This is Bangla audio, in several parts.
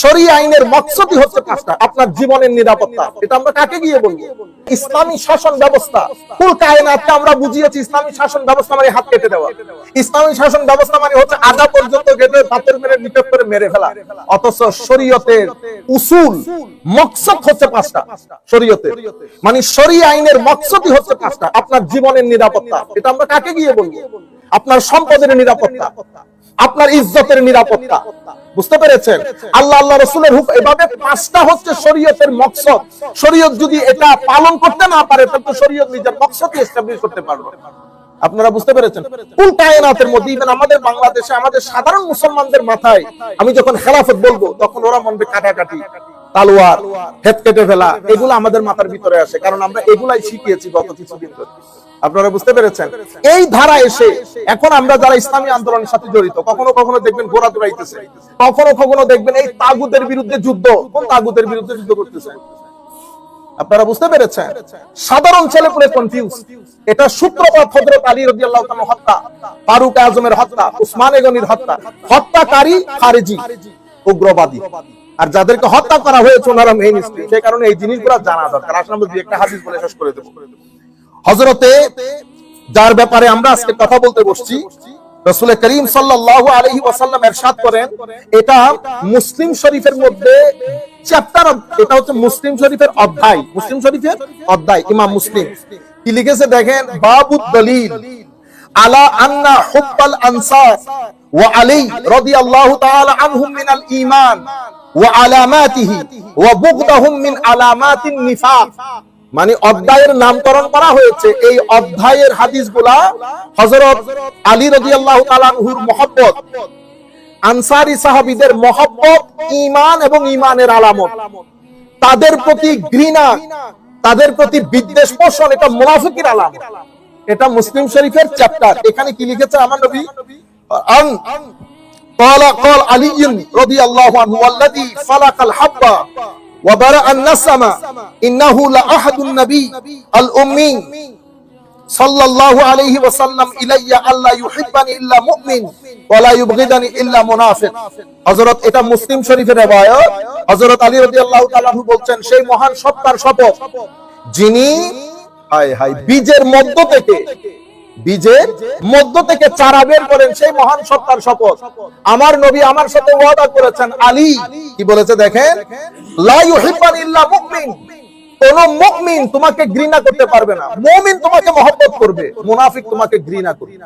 শরিয়া আইনের মকসদই হচ্ছে পাঁচটা। আপনার জীবনের নিরাপত্তা। এটা আমরা কাকে গিয়ে বলবো? ইসলামী শাসন ব্যবস্থা। কুল কায়নাতকে আমরা বুঝিয়েছি ইসলামী শাসন ব্যবস্থা মানে হাত কেটে দেওয়া। ইসলামী শাসন ব্যবস্থা মানে হচ্ছে আধা পর্যন্ত কেটে পাথর মেরে নিক্ষেপ করে মেরে ফেলা। অথচ শরীয়তের উসুল মকসদ হচ্ছে পাঁচটা। শরীয়তের মানে শরিয়া আইনের মকসদই হচ্ছে পাঁচটা। আপনার জীবনের নিরাপত্তা। এটা আমরা কাকে গিয়ে বলবো? আপনার সম্পদের নিরাপত্তা, আপনার ইজ্জতের নিরাপত্তা। বুঝতে পেরেছেন? আল্লাহ রাসূলের হুকুম এভাবে পাঁচটা হচ্ছে শরীয়তের মকসদ। শরীয়ত যদি এটা পালন করতে না পারে তাহলে তো শরীয়ত নিজের মকসদই এস্টাবলিশ করতে পারবে। আপনারা বুঝতে পেরেছেন? কুল কায়নাতের মধ্যে ইভেন আমাদের বাংলাদেশে আমাদের সাধারণ মুসলমানদের মাথায় আমি যখন খেলাফত বলবো তখন ওরা মনে কাটাকাটি, তালোয়ার, হেড কেটে ফেলা, এগুলো আমাদের মাথার ভিতরে আসে, কারণ আমরা এগুলাই শিখিয়েছি গত কিছুদিন ধরে। আপনারা বুঝতে পেরেছেন? এই ধারা এসে এখন আমরা যারা ইসলামী আন্দোলনের সাথে জড়িত, কখনো কখনো দেখবেন ঘোড়া দৌড়াইতেছে, কখনো কখনো দেখবেন এই তাগুতের বিরুদ্ধে যুদ্ধ। কোন তাগুতের বিরুদ্ধে যুদ্ধ করতেছে? আপনারা বুঝতে পেরেছেন? সাধারণ ছেলে পুলে কনফিউজ। এটা সূত্রপাত হযরত আলী রাদিয়াল্লাহু তাআলা হত্যা, ফারুক আজমের হত্যা, উসমান গনির হত্যা। হত্যাকারী খারেজি, উগ্রবাদী, আর যাদেরকে হত্যা করা হয়েছে ওনারা মেইনস্ট্রিম। সেই কারণে এই জিনিসগুলো জানা দরকার। আসলে আমরা দুই একটা হাদিস বলে শেষ করে দেব। হযরতে যার ব্যাপারে আমরা আজকে কথা বলতে বসছি, রাসূল করিম সাল্লাল্লাহু আলাইহি ওয়াসাল্লাম ইরশাদ করেন, এটা মুসলিম শরীফের মধ্যে চ্যাপ্টার, এটা হচ্ছে মুসলিম শরীফের অধ্যায়। মুসলিম শরীফের অধ্যায় ইমাম মুসলিম কি লিখেছে দেখেন, বাবুদ দলিল আলা আন্না হুব্বাল আনসার ওয়া আলী রাদিয়াল্লাহু তাআলা আনহুম মিনাল ঈমান ওয়া আলামাতিহি ওয়া বুগদাহুম মিন আলামাতিন নিফাক। মানে অধ্যায়ের নামকরণ করা হয়েছে, এই অধ্যায়ের হাদিসগুলা হযরত আলী রাদিয়াল্লাহু তাআলা আনহুর মহব্বত, আনসারী সাহাবীদের মহব্বত, ঈমান এবং ঈমানের আলামত, তাদের প্রতি ঘৃণা, তাদের প্রতি বিদ্বেষ পোষণ, এটা মুনাফিকের আলামত। এটা মুসলিম শরীফের চ্যাপ্টার। এখানে কি লিখেছে আমার নবী? قال علي رضي الله عنه والذي فلق الحبة وبرأ النسمة إنه لأحد النبي الأمي صلى الله عليه وسلم إلي ألا يحبني إلا مؤمن ولا يبغضني إلا منافق। হযরত এটা মুসলিম শরীফের riwayat। হযরত আলী রাদিয়াল্লাহু তাআলা আনহু বলছেন, সেই মহান সত্তার শপথ যিনি বীজের মধ্য থেকে চারা বের করেন, সেই মহান সত্তার শপথ, আমার নবী আমার সাথে ওয়াদা করেছেন। আলী কি বলেছে দেখেন, লা ইউহিব্বানি ইল্লা মুমিন, কোন মুমিন তোমাকে ঘৃণা করতে পারবে না, মুমিন তোমাকে মহব্বত করবে, মুনাফিক তোমাকে ঘৃণা করবে।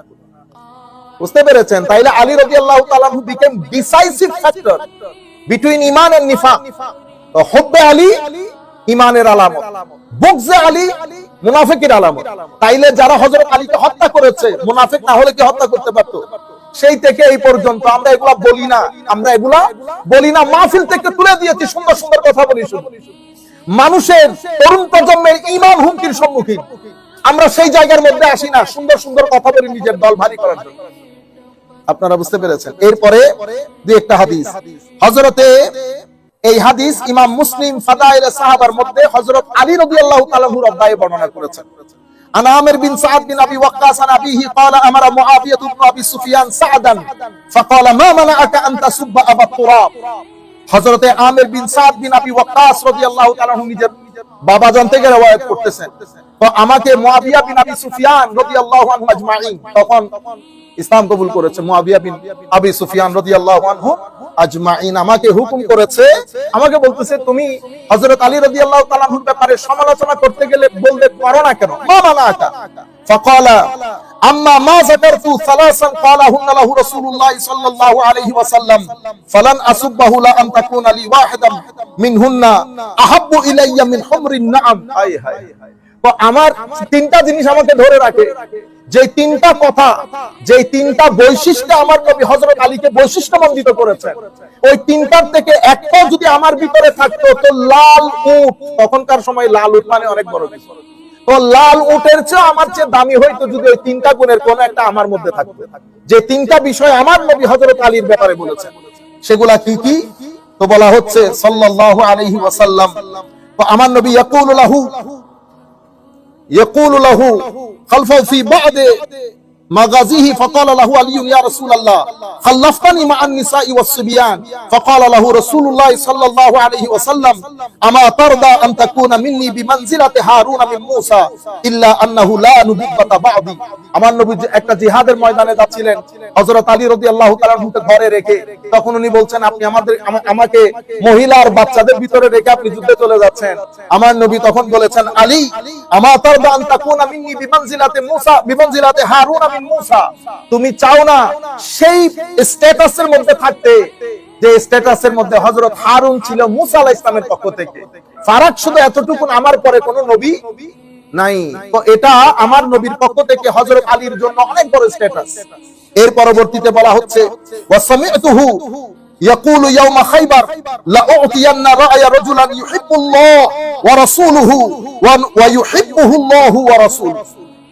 বুঝতে পেরেছেন? তাইলে আলী রাদিয়াল্লাহু তাআলা who became decisive factor between ঈমান এন্ড নিফাক। তো হুব্বে আলী ঈমানের আলামত, বুগজে আলী মুনাফিকের আলামত। তাইলে যারা হযরত আলীকে হত্যা করেছে মুনাফিক না হলে কি হত্যা করতে পারতো? সেই থেকে এই পর্যন্ত আমরা এগুলা বলি না, মাহফিল থেকে তুলে দিয়েছি, সুন্দর সুন্দর কথা বলি। মানুষের তরুণ প্রজন্মের ঈমান হুমকির সম্মুখীন, আমরা সেই জায়গার মধ্যে আসি না, সুন্দর সুন্দর কথা বলি নিজের দল ভারী করার জন্য। আপনারা বুঝতে পেরেছেন? এরপরে দুই একটা হাদিস, হযরতে এই হাদিস ইমাম মুসলিম ফাদাইল সাহাবার মধ্যে হযরত আলী রাদিয়াল্লাহু তাআলা আনহুর অধ্যায়ে বর্ণনা করেছেন। আন আমির বিন সাদ বিন আবি ওয়াক্কাস আন আবিহি ক্বালা আমারা মুআবিয়া ইবনে আবি সুফিয়ান সাদান ফাকালা মা মানাআকা আন তাসুব্বা আবা তুরাব। হযরতে আমির বিন সাদ বিন আবি ওয়াক্কাস রাদিয়াল্লাহু তাআলা আনহু নিজের বাবাজান থেকে রওয়ায়াত করতেছেন, তো আমাকে মুআবিয়া বিন আবি সুফিয়ান রাদিয়াল্লাহু আনহু আজমাইন, তখন ইসলাম কবুল করেছে মুআবিয়া বিন আবি সুফিয়ান রাদিয়াল্লাহু আনহু আজমাইন, আমাকে হুকুম করেছে, আমাকে বলতেছে তুমি হযরত আলী রাদিয়াল্লাহু তাআলা আনহুর ব্যাপারে সমালোচনা করতে গেলে বলতে পারো না কেন? মা মানাআকা ফাকালা আম্মা মা যাকারতু সালাসান ক্বালাহুন্না লাহু রাসূলুল্লাহ সাল্লাল্লাহু আলাইহি ওয়াসাল্লাম ফালান আসুববাহু লা আন তাকুনা লি ওয়াহিদাম মিনহুন্না আহাব্বু ইলাইয়া মিন হুমরিন নাআম। হায় হায়, তো আমার তিনটা জিনিস আমাকে ধরে রাখে, যে তিনটা কথা, যে তিনটা বৈশিষ্ট্য আমার নবী হযরত আলীকে বৈশিষ্ট্যমণ্ডিত করেছেন, ওই তিনটার থেকে একটা যদি আমার ভিতরে থাকতো তো লাল উট, তখনকার সময় লাল উট মানে অনেক বড় কিছু, তো লাল উটের চেয়ে আমার চেয়ে দামি হইতো যদি ওই তিনটা গুণের কোন একটা আমার মধ্যে থাকতো। যে তিনটা বিষয় আমার নবী হযরত আলীর ব্যাপারে বলেছেন সেগুলা কি কি? তো বলা হচ্ছে সাল্লাল্লাহু আলাইহি ওয়াসাল্লাম, তো আমার নবী ইয়াকুলু লাহু খালফা ফি বা'দ مغازيه فقال له علي يا رسول الله خلفتني مع النساء والصبيان فقال له رسول الله صلى الله عليه وسلم اما ترضى ان تكون مني بمنزله هارون من موسى الا انه لا نبيت بعضي আমার নবী একটা জিহাদের ময়দানে যাচ্ছিলেন হযরত আলী রাদিয়াল্লাহু তাআলা আনহুকে ঘরে রেখে তখন উনি বলছেন আপনি আমাকে মহিলা আর বাচ্চাদের ভিতরে রেখে আপনি যুদ্ধে চলে যাচ্ছেন আমার নবী তখন বলেছেন আলী আমা তারদা আন তাকুনা মিন্নি বিমানজিলাতে মুসা বিমানজিলাতে হারুন মিন মুসা তুমি চাও না সেই স্ট্যাটাসের মধ্যে থাকতে যে স্ট্যাটাসের মধ্যে হযরত হারুন ছিল মুসা আলাইহিস সালামের পক্ষ থেকে ফারাক শুধু এতটুকু আমার পরে কোনো নবী নাই তো এটা আমার নবীর পক্ষ থেকে হযরত আলীর জন্য অনেক বড় স্ট্যাটাস এর পরবর্তীতে বলা হচ্ছে ওয়াসামিতুহু يقول يوم خيبر لأعطين رأي رجلا يحب الله ورسوله ويحبه الله ورسوله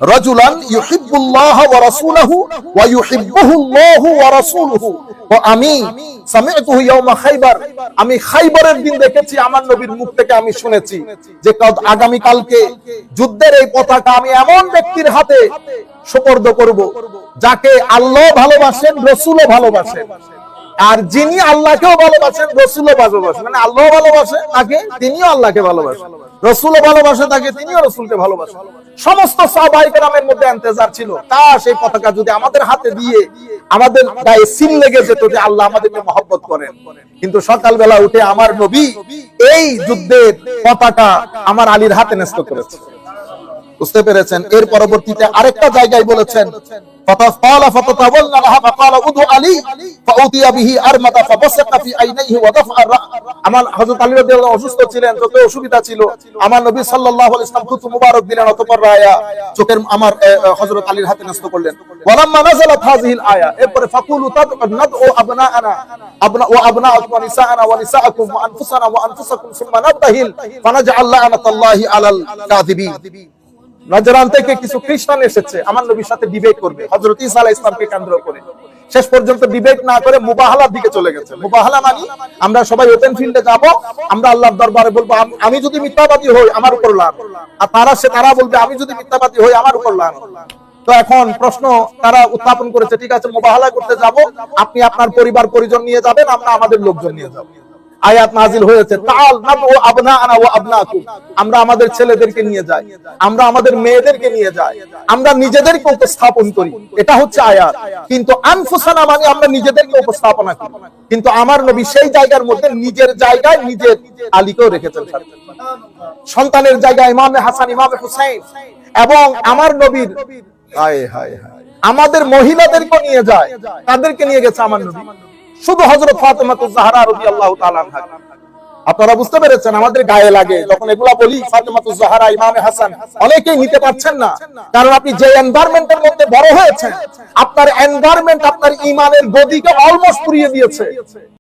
رجلا يحب الله ورسوله ويحبه الله ورسوله وأمي سمعته يوم خيبر আমি খাইবারের দিন দেখেছি আমার নবীর মুখ থেকে আমি শুনেছি যে আগামী কালকে যুদ্ধের এই পতাকা আমি এমন ব্যক্তির হাতে সুপর্দ করব যাকে আল্লাহ ভালোবাসেন রাসূলও ভালোবাসেন আর যিনি আল্লাহকেও ভালোবাসেন রাসূলও ভালোবাসেন মানে আল্লাহ ভালোবাসে তাকে তিনিও আল্লাহকে ভালোবাসেন রাসূলও ভালোবাসে তাকে তিনিও রাসূলকে ভালোবাসেন সমস্ত সাহাবায়ে কেরামের মধ্যে ইন্তজার ছিল কাশ এই পতাকা যদি আমাদের হাতে দিয়ে আমাদের গায়ে সিল লেগে যেত যে আল্লাহ আমাদেরকে মহব্বত করেন কিন্তু সকালবেলা উঠে আমার নবী এই যুদ্ধের পতাকা আমার আলীর হাতে ন্যস্ত করেছে বুঝতে পেরেছেন এর পরবর্তীতে আরেকটা জায়গায় বলেছেন فقال فتطاولنا لها فقال ادعو علي فاوتي به ارمد فبصق في عينيه ودفع আমার হযরত আলী রাদিয়াল্লাহু অসুস্থ ছিলেন চোখে অসুবিধা ছিল আমার নবী সাল্লাল্লাহু আলাইহি ওয়াসাল্লাম কুতু মুবারক দিলেন অতঃপর রায়া চোখের আমার হযরত আলীর হাতে ন্যস্ত করলেন ওয়ালাম্মা নাযালাত হাযিহিল আয়া এরপরে ফাকুলু তাদউ আবনাআনা ওয়া আবনাআকুম ওয়া নিসাআনা ওয়া নিসাআকুম ওয়া আনফুসানা ওয়া আনফুসাকুম সুম্মা নাবতাহিল ফানাজআল লা'নাতাল্লাহি আলাল কাযিবিন নজরান থেকে কিছু খ্রিস্টান এসেছে আমার নবীর সাথে ডিবেট করবে হযরত ঈসা আলাইহিস সালামকে কেন্দ্র করে শেষ পর্যন্ত ডিবেট না করে মুবাহালার দিকে চলে গেছে মুবাহালা মানে আমরা সবাই ওপেন ফিল্ডে যাব আমরা আল্লাহর দরবারে বলবো আমি যদি মিথ্যাবাদী হই আমার উপর লানত আর তারা বলবে আমি যদি মিথ্যাবাদী হই আমার উপর লানত তো এখন প্রশ্ন তারা উত্থাপন করেছে ঠিক আছে মুবাহালা করতে যাব আপনি আপনার পরিবার পরিজন নিয়ে যাবেন আমরা আমাদের লোকজন নিয়ে যাব আয়াত নাজিল হয়েছে তাআল নাদউ আবনাআনা ওয়া আবনাকুম আমরা আমাদের ছেলেদেরকে নিয়ে যাই আমরা আমাদের মেয়েদেরকে নিয়ে যাই আমরা নিজেদেরকে উপস্থাপন করি এটা হচ্ছে আয়াত কিন্তু আনফুসানা মানে আমরা নিজেদেরকে উপস্থাপনা করি কিন্তু আমার নবী সেই জায়গার মধ্যে নিজের জায়গায় নিজের আলীকেও রেখেছেন সন্তানের জায়গায় ইমামে হাসান ইমামে হুসাইন এবং আমার নবীর হায় হায় আমাদের মহিলাদেরকে নিয়ে যায় তাদেরকে নিয়ে গেছে আমার নবী শুধু হযরত ফাতেমাতুজ জাহরা রাদিয়াল্লাহু তাআলা আনহা আপনারা বুঝতে পেরেছেন আমাদের গায়ে লাগে যখন এগুলা বলি ফাতেমাতুজ জাহরা ইমামে হাসান অনেকেই নিতে পারছেন না কারণ আপনি যে এনভায়রনমেন্টের মধ্যে বড় হয়েছেন আপনার এনভায়রনমেন্ট আপনার ঈমানের গদিকে অলমোস্ট পুড়িয়ে দিয়েছে